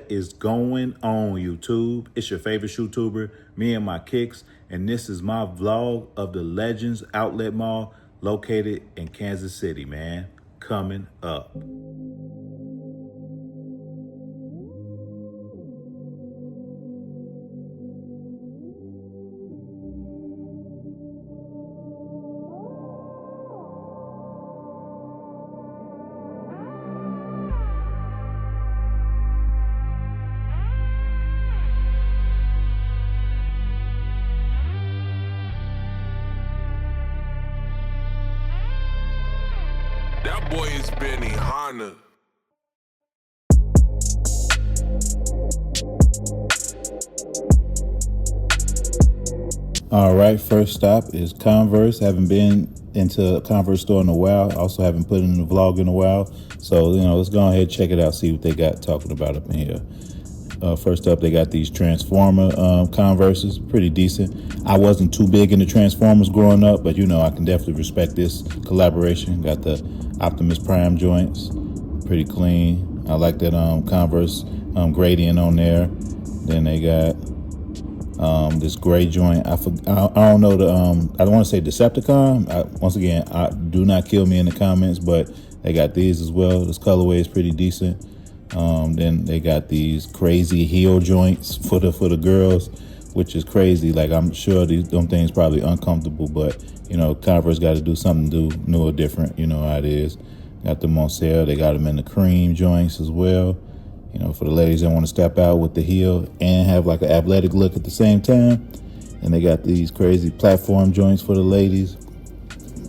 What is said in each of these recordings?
What is going on, YouTube? It's your favorite YouTuber, me and my kicks, and this is my vlog of the Legends Outlet Mall located in Kansas City, man. Coming up. That boy is Benny Hanna. All right, first stop is Converse. Haven't been into a Converse store in a while. Also haven't put in a vlog in a while. So, let's go ahead and check it out, see what they got talking about up in here. First up, they got these Transformer Converses, pretty decent. I wasn't too big into Transformers growing up, but I can definitely respect this collaboration. Got the Optimus Prime joints, pretty clean. I like that Converse gradient on there. Then they got this gray joint. I don't know I don't want to say Decepticon. Once again, do not kill me in the comments, but they got these as well. This colorway is pretty decent. Then they got these crazy heel joints for the girls, which is crazy. Like, I'm sure them things probably uncomfortable, but Converse got to do something new or different. You know how it is. Got them on sale. They got them in the cream joints as well. For the ladies that want to step out with the heel and have like an athletic look at the same time. And they got these crazy platform joints for the ladies.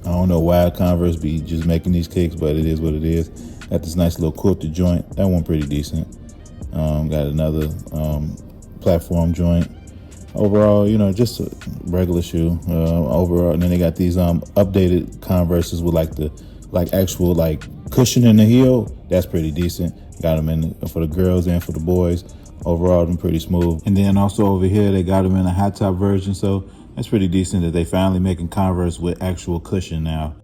I don't know why Converse be just making these kicks, but it is what it is. Got this nice little quilted joint. That one pretty decent. Got another platform joint. Overall, just a regular shoe. Overall, and then they got these updated Converses with actual cushion in the heel. That's pretty decent. Got them for the girls and for the boys. Overall, them pretty smooth. And then also over here, they got them in a high top version. So that's pretty decent that they finally making Converse with actual cushion now.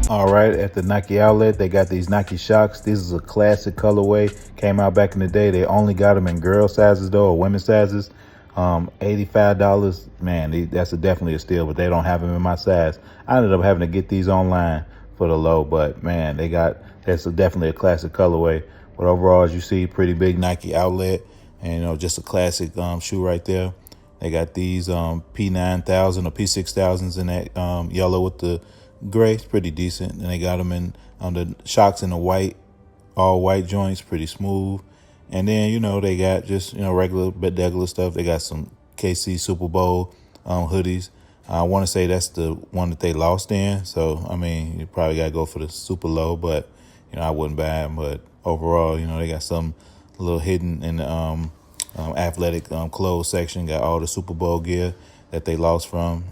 All right, at the Nike outlet, they got these Nike Shocks. This is a classic colorway. Came out back in the day. They only got them in girl sizes though, or women's sizes. $85. Man, that's definitely a steal, but they don't have them in my size. I ended up having to get these online for the low, but man, that's definitely a classic colorway. But overall, as you see, pretty big Nike outlet, and just a classic shoe right there. They got these P9000 or P6000s in that yellow with the gray. It's pretty decent. And they got them in the Shocks in the white, all white joints, pretty smooth. And then they got just regular stuff. They got some KC Super Bowl hoodies. I want to say that's the one that they lost in. So I mean, you probably got to go for the super low, but I wouldn't buy them. But overall, they got some little hidden in the athletic clothes section. Got all the Super Bowl gear that they lost from.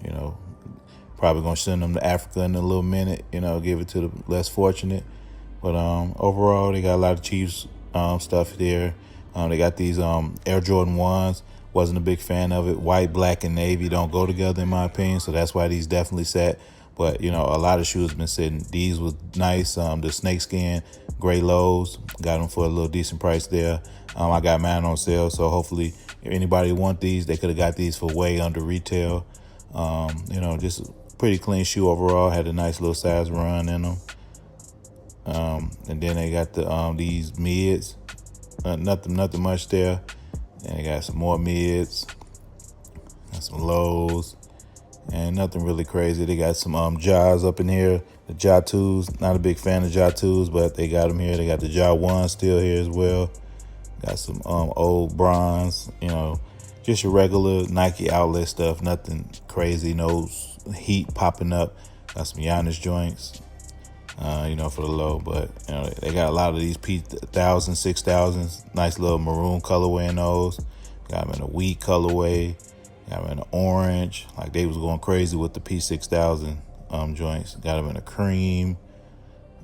Probably gonna send them to Africa in a little minute, give it to the less fortunate. But overall, they got a lot of Chiefs stuff there. They got these Air Jordan 1s. Wasn't a big fan of it. White, black, and navy don't go together in my opinion, so that's why these definitely sat. But a lot of shoes been sitting. These was nice. The snakeskin gray lows, got them for a little decent price there. I got mine on sale, so hopefully if anybody want these, they could have got these for way under retail. Just pretty clean shoe overall. Had a nice little size run in them. And then they got these mids. Nothing much there. And they got some more mids. Got some lows. And nothing really crazy. They got some jaws up in here The Ja 2s, not a big fan of Ja 2s, but they got them here. They got the Ja 1 still here as well. Got some old bronze, just your regular Nike outlet stuff. Nothing crazy, no heat popping up. Got some Giannis joints, for the low. But, they got a lot of these P1000, 6000s. Nice little maroon colorway in those. Got them in a wheat colorway. Got them in an orange. Like they was going crazy with the P6000 joints. Got them in a cream.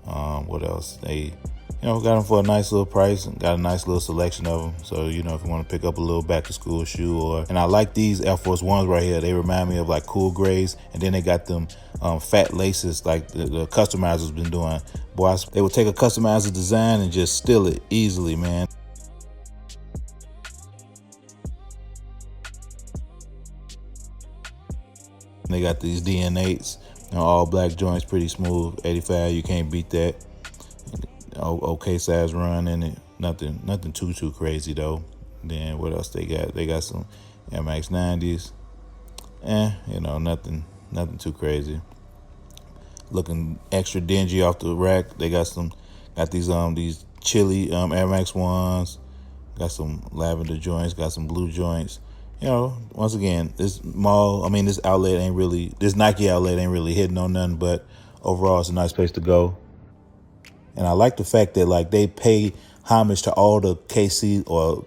What else? They, got them for a nice little price and got a nice little selection of them. So, if you want to pick up a little back to school shoe and I like these Air Force Ones right here. They remind me of like cool grays. And then they got them fat laces like the customizers been doing. Boy, they would take a customizer design and just steal it easily, man. They got these DN8s, all black joints, pretty smooth. 85, you can't beat that. Okay size run in it. Nothing too crazy though. Then what else they got? They got some Air Max 90s. Nothing too crazy. Looking extra dingy off the rack. They got these chili Air Max 1s. Got some lavender joints, got some blue joints. Once again, this Nike outlet ain't really hitting on nothing, but overall it's a nice place to go. And I like the fact that like they pay homage to all the KC or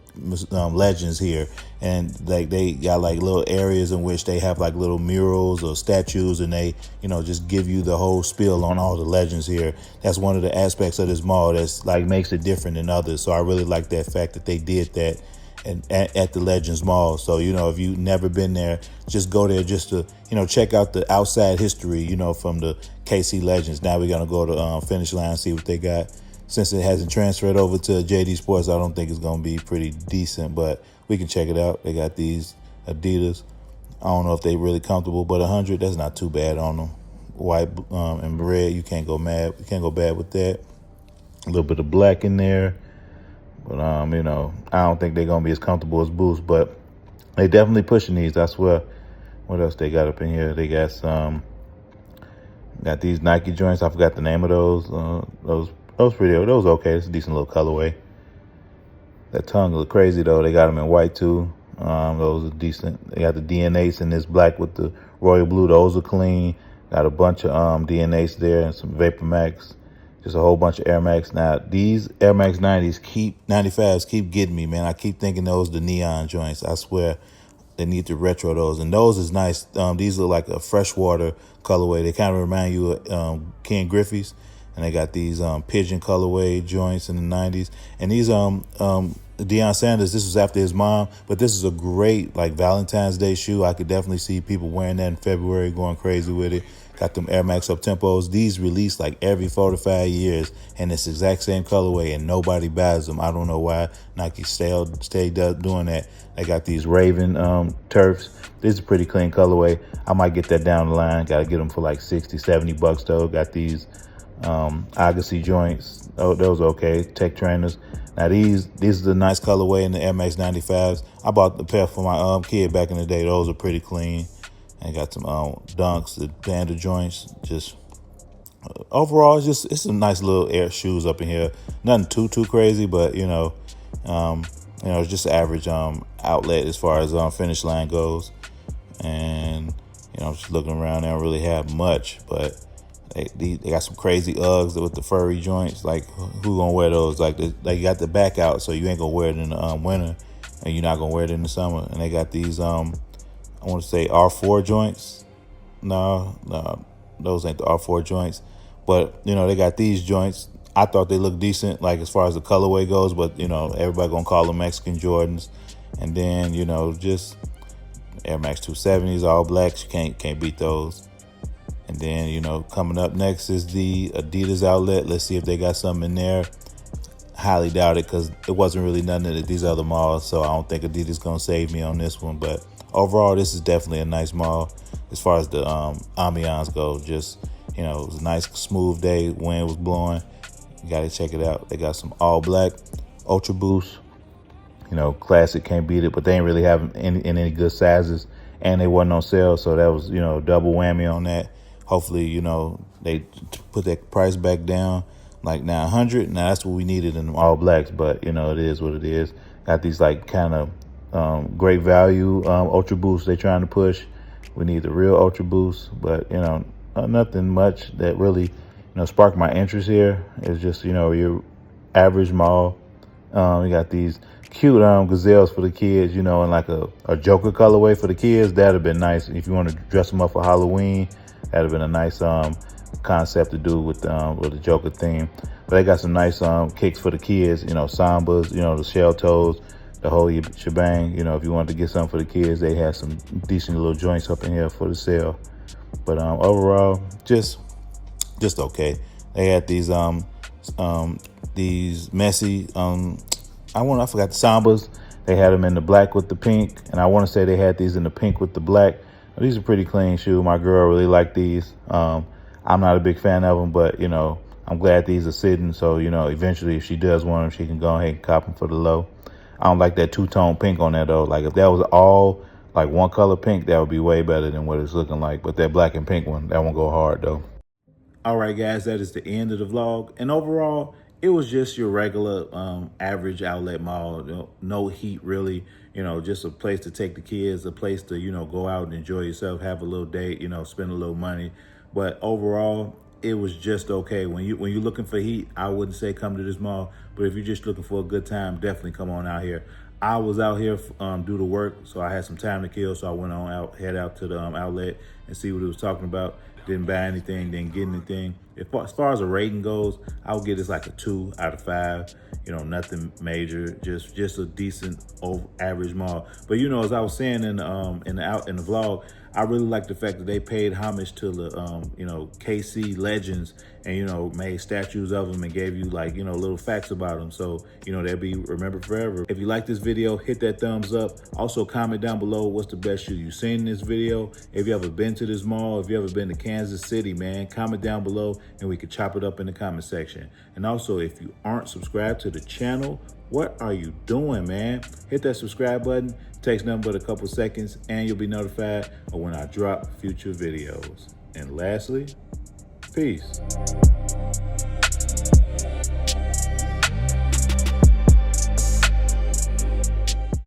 legends here, and like they got like little areas in which they have like little murals or statues, and they just give you the whole spiel on all the legends here. That's one of the aspects of this mall that's like makes it different than others. So I really like that fact that they did that. And at the Legends Mall. So, if you've never been there, just go there just to, check out the outside history, from the KC Legends. Now we're going to go to Finish Line and see what they got. Since it hasn't transferred over to JD Sports, I don't think it's going to be pretty decent, but we can check it out. They got these Adidas. I don't know if they're really comfortable, but 100, that's not too bad on them. White and red, you can't go bad with that. A little bit of black in there. But, I don't think they're going to be as comfortable as Boost, but they definitely pushing these, I swear. What else they got up in here? They got got these Nike joints. I forgot the name of those. Those okay. It's a decent little colorway. That tongue look crazy, though. They got them in white, too. Those are decent. They got the DN8s in this black with the royal blue. Those are clean. Got a bunch of DN8s there and some Vapor Max. Just a whole bunch of Air Max. Now, these Air Max 95s keep getting me, man. I keep thinking those the neon joints. I swear they need to retro those. And those is nice. These look like a freshwater colorway. They kind of remind you of Ken Griffey's. And they got these pigeon colorway joints in the 90s. And these Deion Sanders, this was after his mom, but this is a great like Valentine's Day shoe. I could definitely see people wearing that in February, going crazy with it. Got them Air Max Up Tempos. These release like every 4 to 5 years, and it's the exact same colorway, and nobody buys them. I don't know why Nike stayed doing that. They got these Raven turfs. This is a pretty clean colorway. I might get that down the line. Got to get them for like 60, 70 bucks though. Got these Agassi joints. Oh, those are okay. Tech trainers. Now these are the nice colorway in the Air Max 95s. I bought the pair for my kid back in the day. Those are pretty clean. And got some Dunks, the Panda joints. Just overall, it's some nice little air shoes up in here. Nothing too crazy, but it's just an average outlet as far as Finish Line goes. And just looking around, they don't really have much, but they got some crazy Uggs with the furry joints. Like, who gonna wear those? Like, they got the back out, so you ain't gonna wear it in the winter, and you're not gonna wear it in the summer. And they got these I want to say R4 joints. No, those ain't the R4 joints. But, they got these joints. I thought they looked decent, like as far as the colorway goes, but, everybody going to call them Mexican Jordans. And then, just Air Max 270s, all blacks. You can't beat those. And then, coming up next is the Adidas outlet. Let's see if they got something in there. Highly doubt it, because it wasn't really nothing at these other malls, so I don't think Adidas going to save me on this one. But overall, this is definitely a nice mall as far as the ambiance goes. Just, it was a nice, smooth day. Wind was blowing. You got to check it out. They got some all black Ultra Boost. Classic, can't beat it, but they ain't really have in any good sizes, and they wasn't on sale, so that was, double whammy on that. Hopefully, they put that price back down, like now 100. Now that's what we needed in all blacks, but it is what it is. Got these like kind of great value Ultra Boosts they trying to push. We need the real Ultra Boost, but nothing much that really sparked my interest here. It's just your average mall. We got these cute gazelles for the kids, in like a Joker colorway for the kids. That'd have been nice. If you want to dress them up for Halloween, that'd have been a nice concept to do with the Joker theme. But they got some nice kicks for the kids, Sambas, the shell toes, the whole shebang. If you wanted to get something for the kids, they had some decent little joints up in here for the sale. But overall, just okay. They had these messy I forgot the Sambas. They had them in the black with the pink, and I want to say they had these in the pink with the black. These are pretty clean shoes. My girl really liked these. I'm not a big fan of them, but I'm glad these are sitting. So eventually, if she does want them, she can go ahead and cop them for the low. I don't like that two-tone pink on there though. Like if that was all like one color pink, that would be way better than what it's looking like. But that black and pink one, that one go hard though. All right, guys, that is the end of the vlog. And overall, it was just your regular average outlet mall. No heat, really. Just a place to take the kids, a place to, go out and enjoy yourself, have a little date, spend a little money. But overall, it was just okay. When you're looking for heat, I wouldn't say come to this mall. But if you're just looking for a good time, definitely come on out here. I was out here due to work, so I had some time to kill. So I went on head out to the outlet and see what it was talking about. Didn't buy anything, didn't get anything. As far as a rating goes, I would give this like a 2 out of 5. Nothing major, just a decent average mall. But as I was saying in the vlog, I really like the fact that they paid homage to the KC legends and made statues of them and gave you like little facts about them. So they'll be remembered forever. If you like this video, hit that thumbs up. Also comment down below what's the best shoe you've seen in this video. If you ever been to this mall, if you ever been to Kansas City, man, comment down below and we could chop it up in the comment section. And also, if you aren't subscribed to the channel, what are you doing, man? Hit that subscribe button. Takes nothing but a couple seconds and you'll be notified of when I drop future videos. And lastly, peace.